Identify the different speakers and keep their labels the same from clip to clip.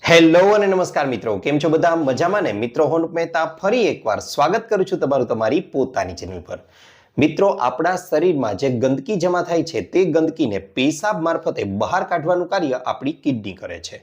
Speaker 1: Hello અને નમસ્કાર મિત્રો, કેમ છો બધા? મજામાં ને? મિત્રો, હું મહેતા ફરી એકવાર સ્વાગત કરું છું તમારું તમારી પોતાની ચેનલ પર. મિત્રો, આપણા શરીરમાં જે ગંદકી જમા થાય છે તે ગંદકીને પેશાબ મારફતે બહાર કાઢવાનું કાર્ય આપણી કિડની કરે છે.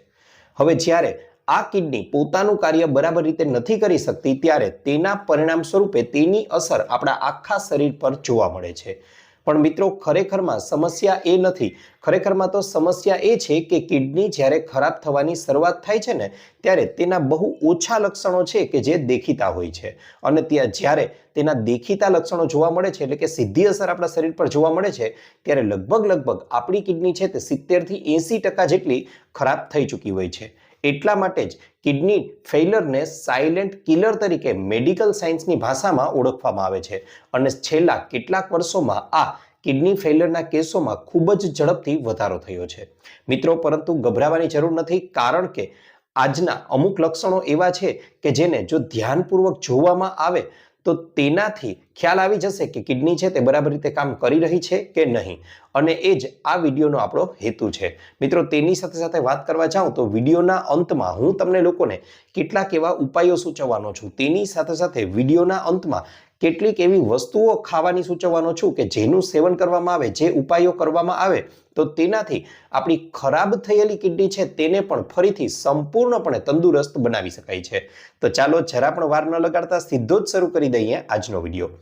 Speaker 1: હવે જ્યારે આ કિડની પોતાનું કાર્ય બરાબર રીતે નથી કરી શકતી ત્યારે તેના પરિણામ સ્વરૂપે તેની અસર આપણા આખા શરીર પર જોવા મળે છે. પણ મિત્રો, ખરેખરમાં સમસ્યા એ નથી. ખરેખરમાં તો સમસ્યા એ છે કે કિડની જ્યારે ખરાબ થવાની શરૂઆત થાય છે ને ત્યારે તેના બહુ ઓછા લક્ષણો છે કે જે દેખીતા હોય છે. અને ત્યાં જ્યારે તેના દેખીતા લક્ષણો જોવા મળે છે, એટલે કે સીધી અસર આપણા શરીર પર જોવા મળે છે, ત્યારે લગભગ આપણી કિડની છે તે 70 થી 80% જેટલી ખરાબ થઈ ચૂકી હોય છે. એટલા માટે જ કિડની ફેઇલરને સાયલેન્ટ કિલર તરીકે મેડિકલ સાયન્સની ભાષામાં ઓળખવામાં આવે છે. અને છેલ્લા કેટલાક વર્ષોમાં આ કિડની ફેઇલરના કેસોમાં ખૂબ જ ઝડપથી વધારો થયો છે. મિત્રો, પરંતુ ગભરાવાની જરૂર નથી, કારણ કે આજના અમુક લક્ષણો એવા છે કે જેને જો ધ્યાનપૂર્વક જોવામાં આવે તો તેનાથી ખ્યાલ આવી જશે કે કિડની છે તે બરાબર રીતે કામ કરી રહી છે કે નહીં. અને એ જ આ વિડીયોનો આપણો હેતુ છે. મિત્રો, તેની સાથે સાથે વાત કરવા જાઉં તો વિડીયોના અંતમાં હું તમને લોકોને કેટલાક એવા ઉપાયો સૂચવવાનો છું. તેની સાથે સાથે વિડીયોના અંતમાં કેટલીક એવી વસ્તુઓ ખાવાની સૂચવવાનો છું કે જેનું સેવન કરવામાં આવે, જે ઉપાયો કરવામાં આવે તો તેનાથી આપણી ખરાબ થયેલી કિડની છે તેને પણ ફરીથી સંપૂર્ણપણે તંદુરસ્ત બનાવી શકાય છે. તો ચાલો જરા પણ વાર ન લગાડતા સીધો જ શરૂ કરી દઈએ આજનો વિડીયો.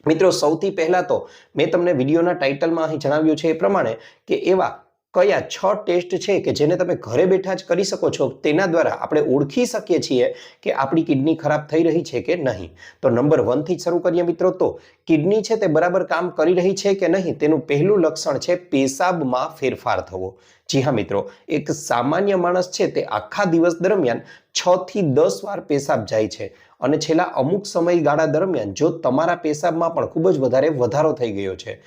Speaker 1: મિત્રો, સૌથી પહેલા તો મેં તમને વિડીયોના ટાઇટલમાં અહીં જણાવ્યું છે એ પ્રમાણે કે એવા કયા 6 ટેસ્ટ છે કે જેને તમે ઘરે બેઠા જ કરી શકો છો. તેના દ્વારા આપણે ઓળખી શકીએ છીએ કે આપણી કિડની ખરાબ થઈ રહી છે કે નહીં. તો નંબર 1 થી શરૂ કરીએ મિત્રો. તો કિડની છે તે બરાબર કામ કરી રહી છે કે નહીં તેનું પહેલું લક્ષણ છે પેશાબમાં ફેરફાર થવો. જી હા મિત્રો, એક સામાન્ય માણસ છે તે આખા દિવસ દરમિયાન 6 થી 10 વાર પેશાબ જાય છે. અને છેલ્લા અમુક સમયગાળા દરમિયાન જો તમારા પેશાબમાં પણ ખૂબ જ વધારો થઈ ગયો છે,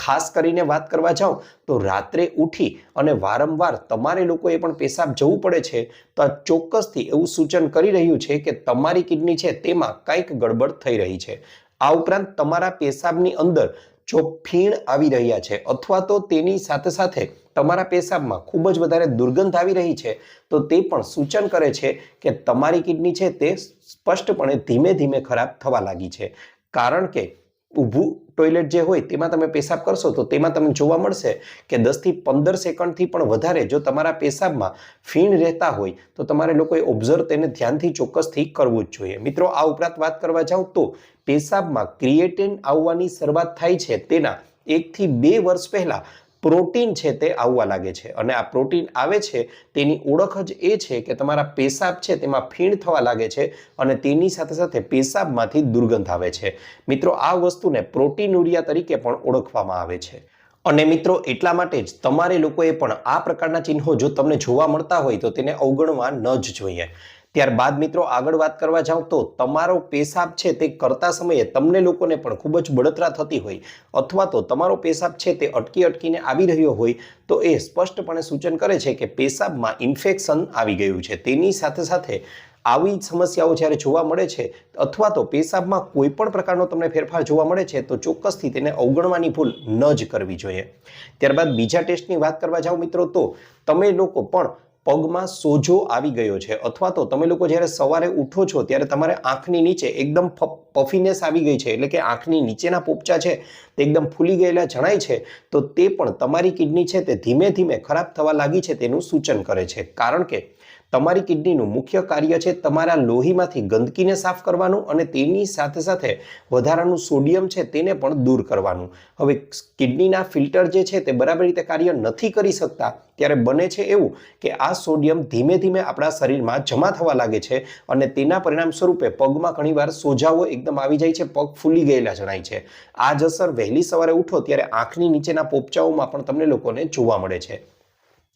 Speaker 1: ખાસ કરીને વાત કરવા જાઉં તો રાત્રે ઉઠી અને વારંવાર તમારે લોકોએ પણ પેશાબ જવું પડે છે, તો આ ચોક્કસથી એવું સૂચન કરી રહ્યું છે કે તમારી કિડની છે તેમાં કંઈક ગડબડ થઈ રહી છે. આ ઉપરાંત તમારા પેશાબની અંદર જો ફીણ આવી રહ્યા છે અથવા તો તેની સાથે સાથે તમારા પેશાબમાં ખૂબ જ વધારે દુર્ગંધ આવી રહી છે, તો તે પણ સૂચન કરે છે કે તમારી કિડની છે તે સ્પષ્ટપણે ધીમે ધીમે ખરાબ થવા લાગી છે. કારણ કે ઊભું ટોયલેટ જે હોય તેમાં તમે પેશાબ કરશો તો તેમાં તમને જોવા મળશે કે 10 થી 15 સેકન્ડથી પણ વધારે જો તમારા પેશાબમાં ફીણ રહેતા હોય તો તમારે લોકોએ ઓબ્ઝર્વ તેને ધ્યાનથી ચોક્કસથી કરવું જ જોઈએ. મિત્રો, આ ઉપરાંત વાત કરવા જાઉં તો પેશાબમાં ક્રિએટિન આવવાની શરૂઆત થાય છે તેના 1 થી 2 વર્ષ પહેલા પ્રોટીન છે તે આવવા લાગે છે. અને આ પ્રોટીન આવે છે તેની ઓળખ જ એ છે કે તમારા પેશાબ છે તેમાં ફીણ થવા લાગે છે અને તેની સાથે સાથે પેશાબમાંથી દુર્ગંધ આવે છે. મિત્રો, આ વસ્તુને પ્રોટીનુરિયા તરીકે પણ ઓળખવામાં આવે છે. અને મિત્રો, એટલા માટે જ તમારે લોકોએ પણ આ પ્રકારના ચિહ્નો જો તમને જોવા મળતા હોય તો તેને અવગણવા ન જ જોઈએ. ત્યારબાદ મિત્રો, આગળ વાત કરવા જાઉં તો તમારો પેશાબ છે તે કરતા સમયે તમને લોકોને પણ ખૂબ જ બળતરા થતી હોય અથવા તો તમારો પેશાબ છે તે અટકીને આવી રહ્યો હોય તો એ સ્પષ્ટપણે સૂચન કરે છે કે પેશાબમાં ઇન્ફેક્શન આવી ગયું છે. તેની સાથે સાથે આવી સમસ્યાઓ જ્યારે જોવા મળે છે અથવા તો પેશાબમાં કોઈ પણ પ્રકારનો તમને ફેરફાર જોવા મળે છે તો ચોક્કસથી તેને અવગણવાની ભૂલ ન જ કરવી જોઈએ. ત્યારબાદ બીજા ટેસ્ટની વાત કરવા જાઓ મિત્રો, તો તમે લોકો પણ પગમાં સોજો આવી ગયો છે અથવા તો તમે લોકો જ્યારે સવારે ઉઠો છો ત્યારે તમારે આંખની નીચે એકદમ પફીનેસ આવી ગઈ છે, એટલે કે આંખની નીચેના પોપચા છે તે એકદમ ફૂલી ગયેલા જણાય છે, તો તે પણ તમારી કિડની છે તે ધીમે ધીમે ખરાબ થવા લાગી છે તેનું સૂચન કરે છે. કારણ કે તમારી કિડનીનું મુખ્ય કાર્ય છે તમારા લોહીમાંથી ગંદકીને સાફ કરવાનું અને તેની સાથે સાથે વધારાનું સોડિયમ છે તેને પણ દૂર કરવાનું. હવે કિડનીના ફિલ્ટર જે છે તે બરાબર રીતે કાર્ય નથી કરી શકતા ત્યારે બને છે એવું કે આ સોડિયમ ધીમે ધીમે આપણા શરીરમાં જમા થવા લાગે છે અને તેના પરિણામ સ્વરૂપે પગમાં ઘણીવાર સોજાઓ એકદમ આવી જાય છે, પગ ફૂલી ગયેલા જણાય છે. આ જ અસર વહેલી સવારે ઉઠો ત્યારે આંખની નીચેના પોપચાઓમાં પણ તમને લોકોને જોવા મળે છે.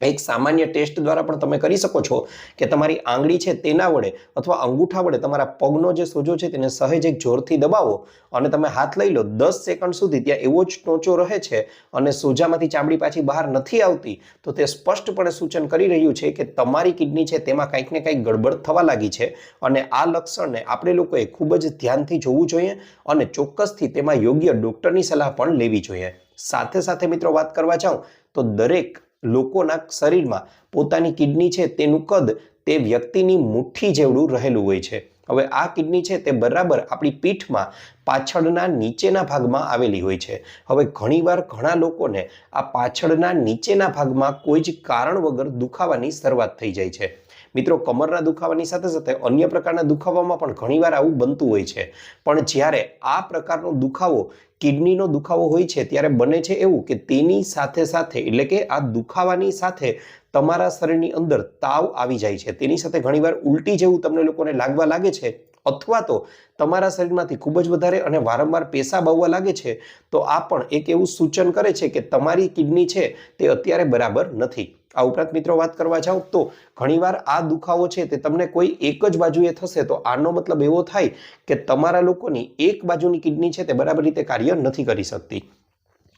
Speaker 1: એક સામાન્ય ટેસ્ટ દ્વારા પણ તમે કરી શકો છો કે તમારી આંગળી છે તેના વડે અથવા અંગૂઠા વડે તમારા પગનો જે સોજો છે તેને સહેજ એક જોરથી દબાવો અને તમે હાથ લઈ લો. 10 સેકન્ડ સુધી ત્યાં એવો જ ટોચો રહે છે અને સોજામાંથી ચામડી પાછી બહાર નથી આવતી, તો તે સ્પષ્ટપણે સૂચન કરી રહ્યું છે કે તમારી કિડની છે તેમાં કંઈક ને કંઈક ગડબડ થવા લાગી છે. અને આ લક્ષણને આપણે લોકોએ ખૂબ જ ધ્યાનથી જોવું જોઈએ અને ચોક્કસથી તેમાં યોગ્ય ડોક્ટરની સલાહ પણ લેવી જોઈએ. સાથે સાથે મિત્રો, વાત કરવા જાઉં તો દરેક લોકોના શરીરમાં પોતાની કિડની છે તેનું કદ તે વ્યક્તિની મુઠ્ઠી જેવડું રહેલું હોય છે. હવે આ કિડની છે તે બરાબર આપણી પીઠમાં પાછળના નીચેના ભાગમાં આવેલી હોય છે. હવે ઘણીવાર ઘણા લોકોને આ પાછળના નીચેના ભાગમાં કોઈ જ કારણ વગર દુખાવાની શરૂઆત થઈ જાય છે. મિત્રો, કમરના દુખાવાની સાથે સાથે અન્ય પ્રકારના દુખાવામાં પણ ઘણીવાર આવું બનતું હોય છે. પણ જ્યારે આ પ્રકારનો દુખાવો કિડનીનો દુખાવો હોય છે ત્યારે બને છે એવું કે તેની સાથે સાથે એટલે કે આ દુખાવાની સાથે તમારા શરીરની અંદર તાવ આવી જાય છે. તેની સાથે ઘણીવાર ઉલટી જેવું તમને લોકોને લાગવા લાગે છે, અથવા તો તમારા શરીરમાંથી ખૂબ જ વધારે અને વારંવાર પેશાબ આવવા લાગે છે. તો આ પણ એક એવું સૂચન કરે છે કે તમારી કિડની છે તે અત્યારે બરાબર નથી. આ ઉપરાંત મિત્રો વાત કરવા જાવ તો ઘણીવાર આ દુખાવો છે તે તમને કોઈ એક જ બાજુએ થશે તો આનો મતલબ એવો થાય કે તમારા લોકોની એક બાજુની કિડની છે તે બરાબર રીતે કાર્ય નથી કરી શકતી.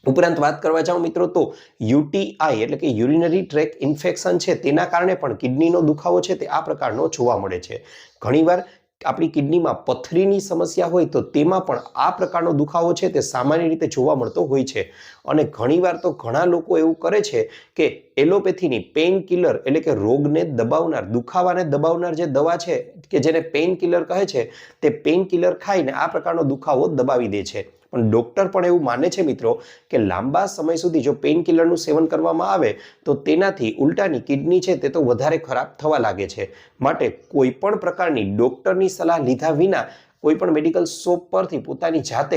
Speaker 1: ઉપરાંત વાત કરવા જાવ મિત્રો તો યુટીઆઈ એટલે કે યુરિનરી ટ્રેક ઇન્ફેક્શન છે તેના કારણે પણ કિડનીનો દુખાવો છે તે આ પ્રકારનો જોવા મળે છે. ઘણીવાર આપણી કિડનીમાં પથરીની સમસ્યા હોય તો તેમાં પણ આ પ્રકારનો દુખાવો છે તે સામાન્ય રીતે જોવા મળતો હોય છે. અને ઘણીવાર તો ઘણા લોકો એવું કરે છે કે એલોપેથીની પેઇન કિલર એટલે કે રોગને દબાવનાર, દુખાવાને દબાવનાર જે દવા છે કે જેને પેઇન કિલર કહે છે તે પેઇન કિલર ખાઈને આ પ્રકારનો દુખાવો દબાવી દે છે. પણ ડોક્ટર પણ એવું માને છે મિત્રો કે લાંબા સમય સુધી જો પેઇન કિલરનું સેવન કરવામાં આવે તો તેનાથી ઉલટાની કિડની છે તે તો વધારે ખરાબ થવા લાગે છે. માટે કોઈ પણ પ્રકારની ડોક્ટરની સલાહ લીધા વિના કોઈ પણ મેડિકલ શોપ પરથી પોતાની જાતે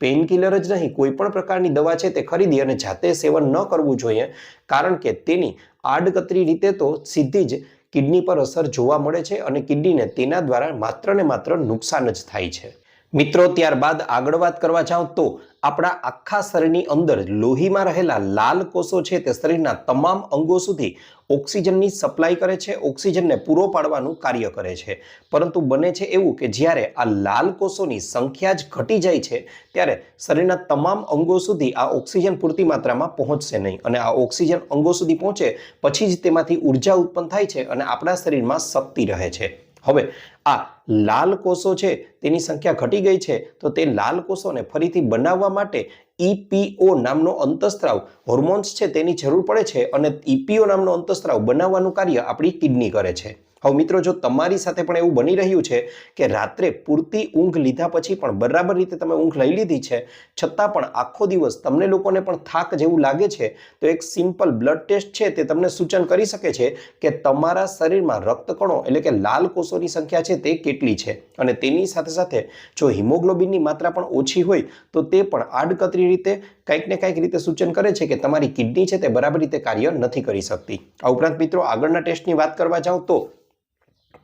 Speaker 1: પેઇન કિલર જ નહીં કોઈ પણ પ્રકારની દવા છે તે ખરીદી અને જાતે સેવન ન કરવું જોઈએ, કારણ કે તેની આડકતરી રીતે તો સીધી જ કિડની પર અસર જોવા મળે છે અને કિડનીને તેના દ્વારા માત્ર ને માત્ર નુકસાન જ થાય છે. મિત્રો, ત્યારબાદ આગળ વાત કરવા જાવ તો આપણા આખા શરીરની અંદર લોહીમાં રહેલા લાલ કોષો છે તે શરીરના તમામ અંગો સુધી ઓક્સિજનની સપ્લાય કરે છે, ઓક્સિજનને પૂરો પાડવાનું કાર્ય કરે છે. પરંતુ બને છે એવું કે જ્યારે આ લાલ કોષોની સંખ્યા જ ઘટી જાય છે ત્યારે શરીરના તમામ અંગો સુધી આ ઓક્સિજન પૂરતી માત્રામાં પહોંચશે નહીં અને આ ઓક્સિજન અંગો સુધી પહોંચે પછી જ તેમાંથી ઉર્જા ઉત્પન્ન થાય છે અને આપણા શરીરમાં શક્તિ રહે છે. હવે આ લાલ કોષો છે તેની સંખ્યા ઘટી ગઈ છે તો તે લાલ કોષોને ફરીથી બનાવવા માટે EPO નામનો અંતઃસ્ત્રાવ હોર્મોન્સ છે તેની જરૂર પડે છે અને EPO નામનો અંતઃસ્ત્રાવ બનાવવાનું કાર્ય આપણી કિડની કરે છે. હવે મિત્રો, જો તમારી સાથે પણ એવું બની રહ્યું છે કે રાત્રે પૂરતી ઊંઘ લીધા પછી પણ બરાબર રીતે તમે ઊંઘ લઈ લીધી છે છતાં પણ આખો દિવસ તમને લોકોને પણ થાક જેવું લાગે છે, તો એક સિમ્પલ બ્લડ ટેસ્ટ છે તે તમને સૂચન કરી શકે છે કે તમારા શરીરમાં રક્તકણો એટલે કે લાલ કોષોની સંખ્યા છે તે કેટલી છે. અને તેની સાથે સાથે જો હિમોગ્લોબિનની માત્રા પણ ઓછી હોય તો તે પણ આડકતરી રીતે કંઈક ને કંઈક રીતે સૂચન કરે છે કે તમારી કિડની છે તે બરાબર રીતે કાર્ય નથી કરી શકતી. આ ઉપરાંત મિત્રો, આગળના ટેસ્ટની વાત કરવા જાવ તો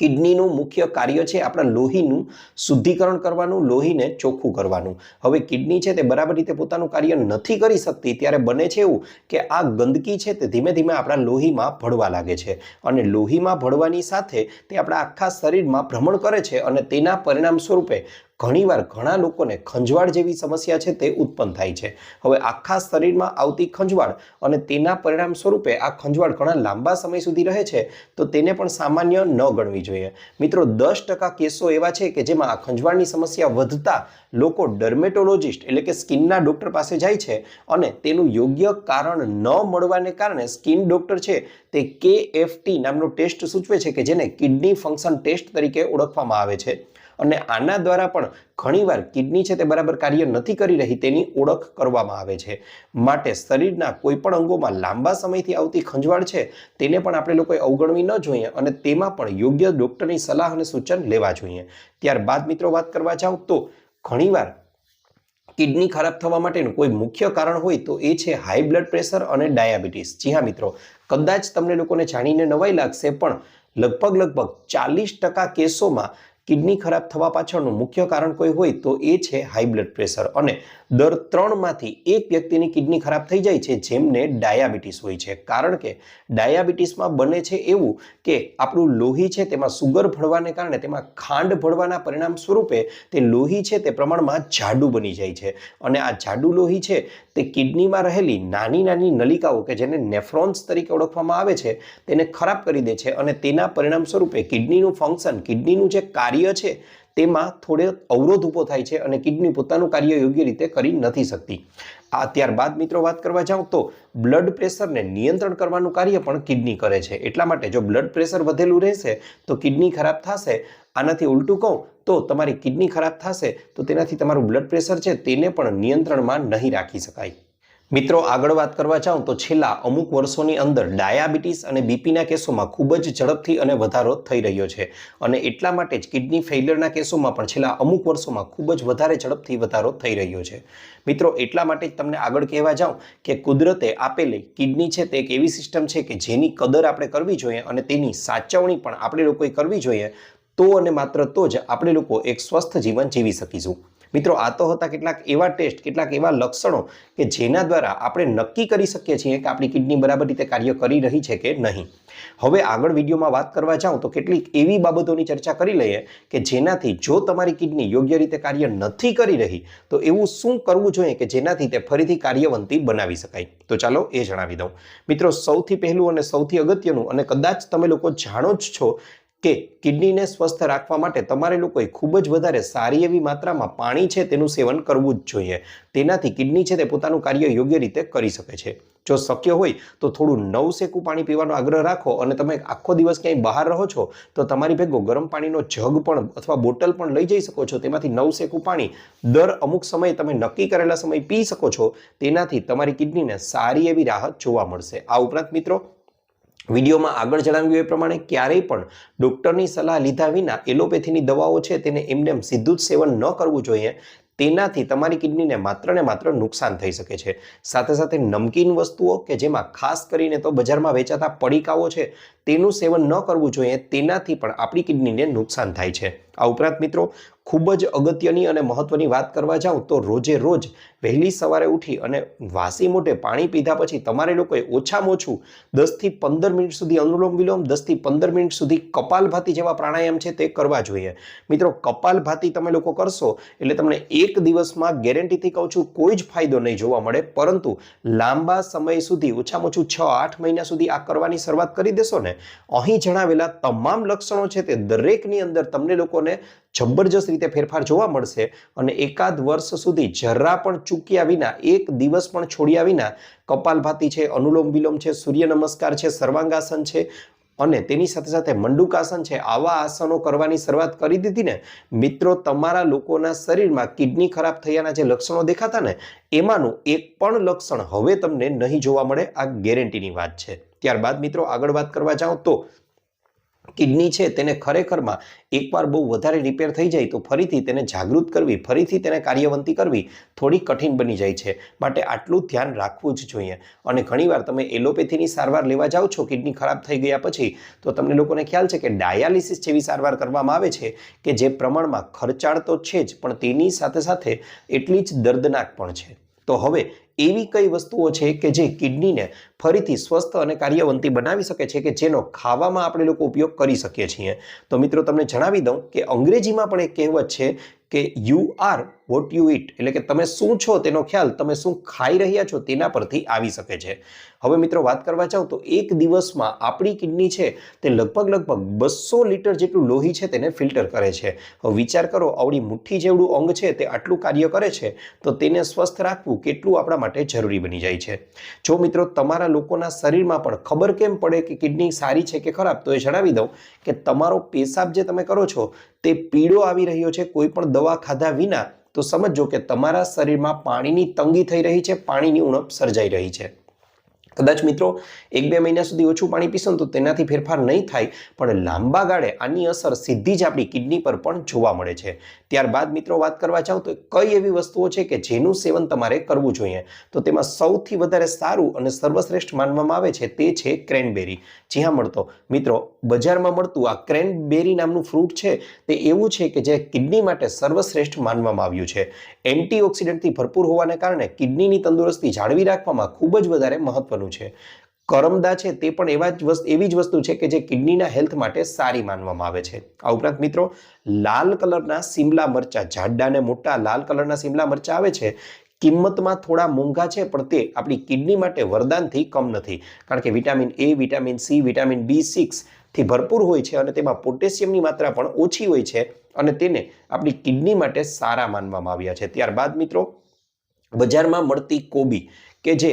Speaker 1: કિડનીનું મુખ્ય કાર્ય છે આપણા લોહીનું શુદ્ધિકરણ કરવાનું, લોહીને ચોખ્ખું કરવાનું. હવે કિડની છે તે બરાબર રીતે પોતાનું કાર્ય નથી કરી શકતી ત્યારે બને છે એવું કે આ ગંદકી છે તે ધીમે ધીમે આપણા લોહીમાં ભળવા લાગે છે અને લોહીમાં ભળવાની સાથે તે આપણા આખા શરીરમાં ભ્રમણ કરે છે અને તેના પરિણામ સ્વરૂપે ઘણીવાર ઘણા લોકોને ખંજવાળ જેવી સમસ્યા છે તે ઉત્પન્ન થાય છે. હવે આખા શરીરમાં આવતી ખંજવાળ અને તેના પરિણામ સ્વરૂપે આ ખંજવાળ ઘણા લાંબા સમય સુધી રહે છે તો તેને પણ સામાન્ય ન ગણવી જોઈએ. મિત્રો, 10% કેસો એવા છે કે જેમાં આ ખંજવાળની સમસ્યા વધતા લોકો ડર્મેટોલોજિસ્ટ એટલે કે સ્કિનના ડોક્ટર પાસે જાય છે અને તેનું યોગ્ય કારણ ન મળવાને કારણે સ્કિન ડોક્ટર છે તે KFT નામનો ટેસ્ટ સૂચવે છે કે જેને કિડની ફંક્શન ટેસ્ટ તરીકે ઓળખવામાં આવે છે. અને આના દ્વારા પણ ઘણીવાર કિડની છે તે બરાબર કાર્ય નથી કરી રહી તેની ઓળખ કરવામાં આવે છે. માટે શરીરના કોઈ પણ અંગોમાં લાંબા સમયથી આવતી ખંજવાળ છે તેને પણ આપણે લોકોએ અવગણવી ન જોઈએ અને તેમાં પણ યોગ્ય ડોક્ટરની સલાહ અને સૂચન લેવા જોઈએ. ત્યારબાદ મિત્રો વાત કરવા જાવ તો ઘણીવાર કિડની ખરાબ થવા માટેનું કોઈ મુખ્ય કારણ હોય તો એ છે હાઈ બ્લડ પ્રેશર અને ડાયાબિટીસ. જી હા મિત્રો, કદાચ તમને લોકોને જાણીને નવાઈ લાગશે પણ લગભગ 40% કેસોમાં કિડની ખરાબ થવા પાછળનું મુખ્ય કારણ કોઈ હોય તો એ છે હાઈ બ્લડ પ્રેશર અને દર 3માંથી 1 વ્યક્તિની કિડની ખરાબ થઈ જાય છે જેમને ડાયાબિટીસ હોય છે. કારણ કે ડાયાબિટીસમાં બને છે એવું કે આપણું લોહી છે તેમાં સુગર ભળવાને કારણે તેમાં ખાંડ ભળવાના પરિણામ સ્વરૂપે તે લોહી છે તે પ્રમાણમાં જાડું બની જાય છે અને આ જાડું લોહી છે તે કિડનીમાં રહેલી નાની નાની નલિકાઓ કે જેને નેફ્રોન્સ તરીકે ઓળખવામાં આવે છે તેને ખરાબ કરી દે છે અને તેના પરિણામ સ્વરૂપે કિડનીનું ફંક્શન, કિડનીનું જે કાર્ય છે તેમાં થોડો અવરોધ ઊભો થાય છે અને કિડની પોતાનું કાર્ય યોગ્ય રીતે કરી નથી શકતી. ત્યારબાદ મિત્રો વાત કરવા જાઉં તો બ્લડ પ્રેશરને નિયંત્રણ કરવાનું કાર્ય પણ કિડની કરે છે. એટલા માટે જો બ્લડ પ્રેશર વધેલું રહેશે તો કિડની ખરાબ થશે. આનાથી ઉલટું કહું તો તમારી કિડની ખરાબ થશે તો તેનાથી તમારું બ્લડ પ્રેશર છે તેને પણ નિયંત્રણમાં નહીં રાખી શકાય. મિત્રો આગળ વાત કરવા જાઉં તો છેલ્લા અમુક વર્ષોની અંદર ડાયાબિટીસ અને બીપીના કેસોમાં ખૂબ જ ઝડપથી અને વધારો થઈ રહ્યો છે અને એટલા માટે જ કિડની ફેઇલિયરના કેસોમાં પણ છેલ્લા અમુક વર્ષોમાં ખૂબ જ વધારે ઝડપથી વધારો થઈ રહ્યો છે. મિત્રો એટલા માટે જ તમને આગળ કહેવા જાઉં કે કુદરતે આપેલી કિડની છે તે એક એવી સિસ્ટમ છે કે જેની કદર આપણે કરવી જોઈએ અને તેની સાચવણી પણ આપણે લોકોએ કરવી જોઈએ. તો અને માત્ર તો જ આપણે લોકો એક સ્વસ્થ જીવન જીવી શકીશું. મિત્રો આ તો હતા કેટલાક એવા ટેસ્ટ, કેટલાક એવા લક્ષણો કે જેના દ્વારા આપણે નક્કી કરી શકીએ છીએ કે આપણી કિડની બરાબર રીતે કાર્ય કરી રહી છે કે નહીં. હવે આગળ વિડીયોમાં વાત કરવા જાઉં તો કેટલીક એવી બાબતોની ચર્ચા કરી લઈએ કે જેનાથી જો તમારી કિડની યોગ્ય રીતે કાર્ય નથી કરી રહી તો એવું શું કરવું જોઈએ કે જેનાથી તે ફરીથી કાર્યવંતી બનાવી શકાય. તો ચાલો એ જણાવી દઉં. મિત્રો સૌથી પહેલું અને સૌથી અગત્યનું અને કદાચ તમે લોકો જાણો જ છો કે કિડનીને સ્વસ્થ રાખવા માટે તમારે લોકોએ ખૂબ જ વધારે સારી એવી માત્રામાં પાણી છે તેનું સેવન કરવું જ જોઈએ. તેનાથી કિડની છે તે પોતાનું કાર્ય યોગ્ય રીતે કરી શકે છે. જો શક્ય હોય તો થોડું નવસેકું પાણી પીવાનો આગ્રહ રાખો અને તમે આખો દિવસ ક્યાંય બહાર રહો છો તો તમારી ભેગો ગરમ પાણીનો જગ પણ અથવા બોટલ પણ લઈ જઈ શકો છો. તેમાંથી નવસેકું પાણી દર અમુક સમયે તમે નક્કી કરેલા સમય પી શકો છો. તેનાથી તમારી કિડનીને સારી એવી રાહત જોવા મળશે. આ ઉપરાંત મિત્રો વિડીયોમાં આગળ જણાવ્યું એ પ્રમાણે ક્યારેય પણ ડૉક્ટરની સલાહ લીધા વિના એલોપેથીની દવાઓ છે તેને એમને સીધું જ સેવન ન કરવું જોઈએ. તેનાથી તમારી કિડનીને માત્ર ને માત્ર નુકસાન થઈ શકે છે. સાથે સાથે નમકીન વસ્તુઓ કે જેમાં ખાસ કરીને તો બજારમાં વેચાતા પડીકાઓ છે તેનું સેવન ન કરવું જોઈએ. તેનાથી પણ આપણી કિડનીને નુકસાન થાય છે. આ ઉપરાંત મિત્રો ખૂબ જ અગત્યની અને મહત્વની વાત કરવા જાઉં તો રોજે રોજ વહેલી સવારે ઉઠી અને વાસી મોઢે પાણી પીધા પછી તમારે લોકોએ ઓછામાં ઓછું 10 થી 15 મિનિટ સુધી અનુલોમ વિલોમ, 10 થી 15 મિનિટ સુધી કપાલભાતી જેવા પ્રાણાયામ છે તે કરવા જોઈએ. મિત્રો કપાલભાતી તમે લોકો કરશો એટલે તમને એક દિવસમાં ગેરંટીથી કહું છું કોઈ જ ફાયદો નહીં જોવા મળે, પરંતુ લાંબા સમય સુધી ઓછામાં ઓછું 6-8 મહિના સુધી આ કરવાની શરૂઆત કરી દેશો ને, અહીં જણાવેલા તમામ લક્ષણો છે તે દરેકની અંદર તમને લોકોને જબરજસ્ત રીતે ફેરફાર જોવા મળશે અને એકાદ વર્ષ સુધી જરા પણ ચૂક્યા વિના, એક દિવસ પણ છોડ્યા વિના કપાલભાતી છે, અનુલોમ વિલોમ છે, સૂર્ય નમસ્કાર છે, સર્વાંગાસન છે અને તેની સાથે સાથે મંડુકાસન છે, આવા આસનો કરવાની શરૂઆત કરી દીધી ને મિત્રો, તમારા લોકોના શરીરમાં કિડની ખરાબ થયાના જે લક્ષણો દેખાતા ને એમાંનું એક પણ લક્ષણ હવે તમને નહીં જોવા મળે. આ ગેરંટીની વાત છે. ત્યારબાદ મિત્રો આગળ વાત કરવા જાઉં તો કિડની છે તેને ખરેખરમાં એકવાર બહુ વધારે રિપેર થઈ જાય તો ફરીથી તેને જાગૃત કરવી, ફરીથી તેને કાર્યવંતી કરવી થોડી કઠિન બની જાય છે. માટે આટલું ધ્યાન રાખવું જ જોઈએ. અને ઘણીવાર તમે એલોપેથીની સારવાર લેવા જાઓ છો કિડની ખરાબ થઈ ગયા પછી તો તમને લોકોને ખ્યાલ છે કે ડાયાલિસિસ જેવી સારવાર કરવામાં આવે છે કે જે પ્રમાણમાં ખર્ચાળ તો છે જ પણ તેની સાથે સાથે એટલી જ દર્દનાક પણ છે. તો હવે એવી કઈ વસ્તુઓ છે કે જે કિડનીને ફરીથી સ્વસ્થ અને કાર્યવંતી બનાવી શકે છે કે જેનો ખાવામાં આપણે લોકો ઉપયોગ કરી શકીએ છીએ? તો મિત્રો તમને જણાવી દઉં કે અંગ્રેજીમાં પણ એક કહેવત છે કે you are what you it, એટલે કે તમે શું છો તેનો ખ્યાલ તમે શું ખાઈ રહ્યા છો તેના પરથી આવી શકે છે. હવે મિત્રો વાત કરવા જાઉં તો એક દિવસમાં આપણી કિડની છે તે લગભગ 200 લીટર જેટલું લોહી છે તેને ફિલ્ટર કરે છે. હવે વિચાર કરો, આવડી મુઠ્ઠી જેવડું અંગ છે તે આટલું કાર્ય કરે છે તો તેને સ્વસ્થ રાખવું કેટલું આપણા માટે જરૂરી બની જાય છે. જો મિત્રો તમારા લોકોના શરીરમાં પણ ખબર કેમ પડે કે કિડની સારી છે કે ખરાબ, તો એ જણાવી દઉં કે તમારો પેશાબ જે તમે કરો છો તે પીળો આવી રહ્યો છે કોઈ પણ દવા ખાધા વિના, તો સમજો કે તમારા શરીરમાં પાણીની તંગી થઈ રહી છે, પાણીની ઉણપ સર્જાઈ રહી છે. કદાચ મિત્રો 1-2 મહિના સુધી ઓછું પાણી પીશો તો તેનાથી ફેરફાર નહીં થાય, પણ લાંબા ગાળે આની અસર સીધી જ આપણી કિડની પર પણ જોવા મળે છે. ત્યારબાદ મિત્રો વાત કરવા જાઉં તો કઈ એવી વસ્તુઓ છે કે જેનું સેવન તમારે કરવું જોઈએ, તો તેમાં સૌથી વધારે સારું અને સર્વશ્રેષ્ઠ માનવામાં આવે છે તે છે ક્રેનબેરી. જી હા મળતો મિત્રો, બજારમાં મળતું આ ક્રેનબેરી નામનું ફ્રૂટ છે તે એવું છે કે જે કિડની માટે સર્વશ્રેષ્ઠ માનવામાં આવ્યું છે. એન્ટીઓક્સિડન્ટથી ભરપૂર હોવાને કારણે કિડનીની તંદુરસ્તી જાળવી રાખવામાં ખૂબ જ વધારે મહત્વનું છે. કરમદા છે તે પણ એવી જ વસ્તુ છે કે જે કિડનીના હેલ્થ માટે સારી માનવામાં આવે છે. આ ઉપરાંત મિત્રો લાલ કલરના સિમલા મરચા, જાડા ને મોટા લાલ કલરના સિમલા મરચા આવે છે, કિંમતમાં થોડા મોંઘા છે પણ તે આપણી કિડની માટે વરદાનથી કમ નથી. કારણ કે vitamin A, vitamin C, vitamin B6 થી ભરપૂર હોય છે અને તેમાં પોટેશિયમની માત્રા પણ ઓછી હોય છે અને તેને આપણી કિડની માટે સારા માનવામાં આવ્યા છે. ત્યારબાદ મિત્રો બજારમાં મળતી કોબી કે જે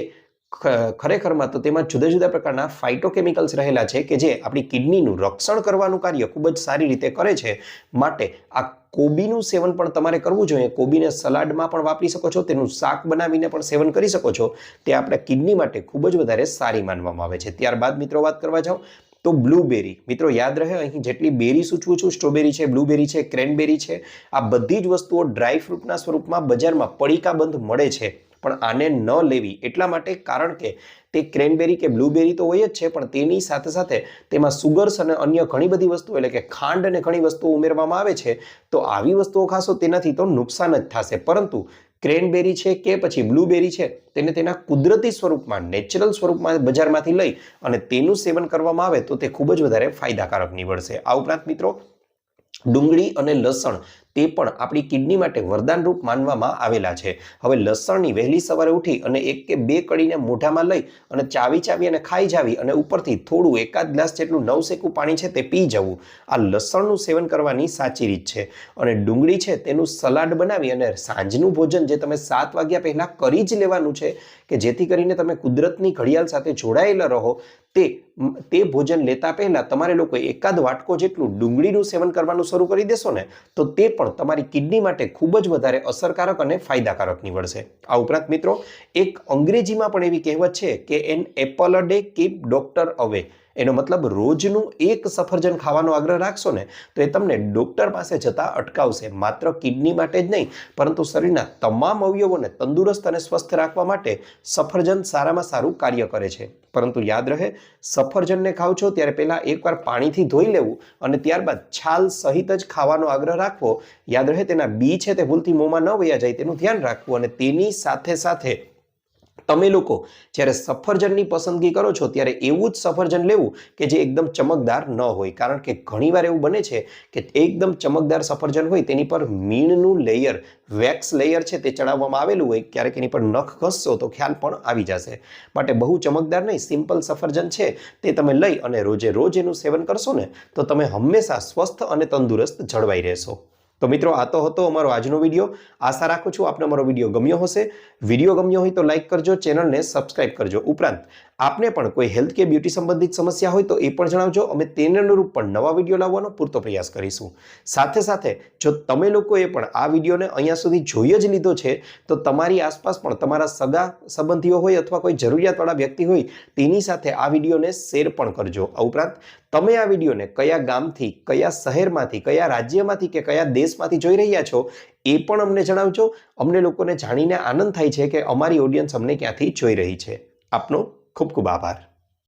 Speaker 1: ખરેખરમાં તો તેમાં જુદા જુદા પ્રકારના ફાઇટોકેમિકલ્સ રહેલા છે કે જે આપણી કિડનીનું રક્ષણ કરવાનું કાર્ય ખૂબ જ સારી રીતે કરે છે. માટે આ કોબીનું સેવન પણ તમારે કરવું જોઈએ. કોબીને સલાડમાં પણ વાપરી શકો છો, તેનું શાક બનાવીને પણ સેવન કરી શકો છો. તે આપણા કિડની માટે ખૂબ જ વધારે સારી માનવામાં આવે છે. ત્યારબાદ મિત્રો વાત કરવા જાઓ તો બ્લુબેરી. મિત્રો યાદ રહે, અહીં જેટલી બેરી સૂચવું છું, સ્ટ્રોબેરી છે, બ્લુબેરી છે, ક્રેનબેરી છે, આ બધી જ વસ્તુઓ ડ્રાય ફ્રૂટના સ્વરૂપમાં બજારમાં પડીકાબંધ મળે છે. પણ આને ન લેવી એટલા માટે કારણ કે તે ક્રેનબેરી કે બ્લુબેરી તો હોય જ છે, પણ તેની સાથે સાથે તેમાં સુગર્સ અને અન્ય ઘણી બધી વસ્તુઓ એટલે કે ખાંડ અને ઘણી વસ્તુઓ ઉમેરવામાં આવે છે. તો આવી વસ્તુઓ ખાશો તેનાથી તો નુકસાન જ થશે. પરંતુ ક્રેનબેરી છે કે પછી બ્લુબેરી છે તેને તેના કુદરતી સ્વરૂપમાં, નેચરલ સ્વરૂપમાં બજારમાંથી લઈ અને તેનું સેવન કરવામાં આવે તો તે ખૂબ જ વધારે ફાયદાકારક નીવડશે. આ ઉપરાંત મિત્રો ડુંગળી અને લસણ તે પણ આપણી કિડની માટે વરદાનરૂપ માનવામાં આવેલા છે. હવે લસણની વહેલી સવારે ઉઠી અને 1 કે 2 કળીને મોઢામાં લઈ અને ચાવી અને ખાઈ જાવી અને ઉપરથી થોડું એકાદ ગ્લાસ જેટલું નવશેકું પાણી છે તે પી જવું. આ લસણનું સેવન કરવાની સાચી રીત છે. અને ડુંગળી છે તેનું સલાડ બનાવી અને સાંજનું ભોજન જે તમે 7 વાગ્યા પહેલા કરી જ લેવાનું છે કે જેથી કરીને તમે કુદરતની ઘડિયાળ સાથે જોડાયેલા રહો. તે ભોજન લેતા પહેલા તમારે લોકો એકાદ વાટકો જેટલું ડુંગળીનું સેવન કરવાનું શરૂ કરી દેશો ને તો તે પણ તમારી કિડની માટે ખૂબ જ વધારે અસરકારક અને ફાયદાકારક નીવડશે. આ ઉપરાંત મિત્રો એક અંગ્રેજીમાં પણ એવી કહેવત છે કે an apple a day keep doctor અવે. એનો મતલબ રોજનું એક સફરજન ખાવાનો આગ્રહ રાખશો ને તો એ તમને ડોક્ટર પાસે જતા અટકાવશે. માત્ર કિડની માટે જ નહીં પરંતુ શરીરના તમામ અવયવોને તંદુરસ્ત અને સ્વસ્થ રાખવા માટે સફરજન સારામાં સારું કાર્ય કરે છે. પરંતુ યાદ રહે, સફરજનને ખાવ છો ત્યારે પહેલા એકવાર પાણીથી ધોઈ લેવું અને ત્યારબાદ છાલ સહિત જ ખાવાનો આગ્રહ રાખવો. યાદ રહે, તેના બી છે તે ભૂલથી મોંમાં ન વયા જાય તેનું ધ્યાન રાખવું. અને તેની સાથે સાથે તમે લોકો જ્યારે સફરજનની પસંદગી કરો છો ત્યારે એવું જ સફરજન લેવું કે જે એકદમ ચમકદાર ન હોય. કારણ કે ઘણીવાર એવું બને છે કે એકદમ ચમકદાર સફરજન હોય તેની પર મીણનું લેયર, વેક્સ લેયર છે તે ચડાવવામાં આવેલું હોય. ક્યારેક એની પર નખ ઘસશો તો ખ્યાલ પણ આવી જશે. માટે બહુ ચમકદાર નહીં, સિમ્પલ સફરજન છે તે તમે લઈ અને રોજે રોજ એનું સેવન કરશો ને તો તમે હંમેશા સ્વસ્થ અને તંદુરસ્ત જળવાઈ રહેશો. તો મિત્રો આ તો હતો અમારો આજનો વિડીયો. આશા રાખું છું આપને અમારો વિડીયો ગમ્યો હશે. વિડીયો ગમ્યો હોય તો લાઈક કરજો, ચેનલને સબસ્ક્રાઇબ કરજો. ઉપરાંત આપને પણ કોઈ હેલ્થ કે બ્યુટી સંબંધિત સમસ્યા હોય તો એ પણ જણાવજો. અમે તેને અનુરૂપ પણ નવા વિડીયો લાવવાનો પૂરતો પ્રયાસ કરીશું. સાથે સાથે જો તમે લોકોએ પણ આ વિડીયોને અહીંયા સુધી જોઈ જ લીધો છે તો તમારી આસપાસ પણ તમારા સગા સંબંધીઓ હોય અથવા કોઈ જરૂરિયાતવાળા વ્યક્તિ હોય તેની સાથે આ વિડીયોને શેર પણ કરજો. આ ઉપરાંત તમે આ વિડીયોને કયા ગામથી, કયા શહેરમાંથી, કયા રાજ્યમાંથી કે કયા દેશમાંથી જોઈ રહ્યા છો એ પણ અમને જણાવજો. અમને લોકોને જાણીને આનંદ થાય છે કે અમારી ઓડિયન્સ અમને ક્યાંથી જોઈ રહી છે. આપનો ખૂબ ખૂબ આભાર.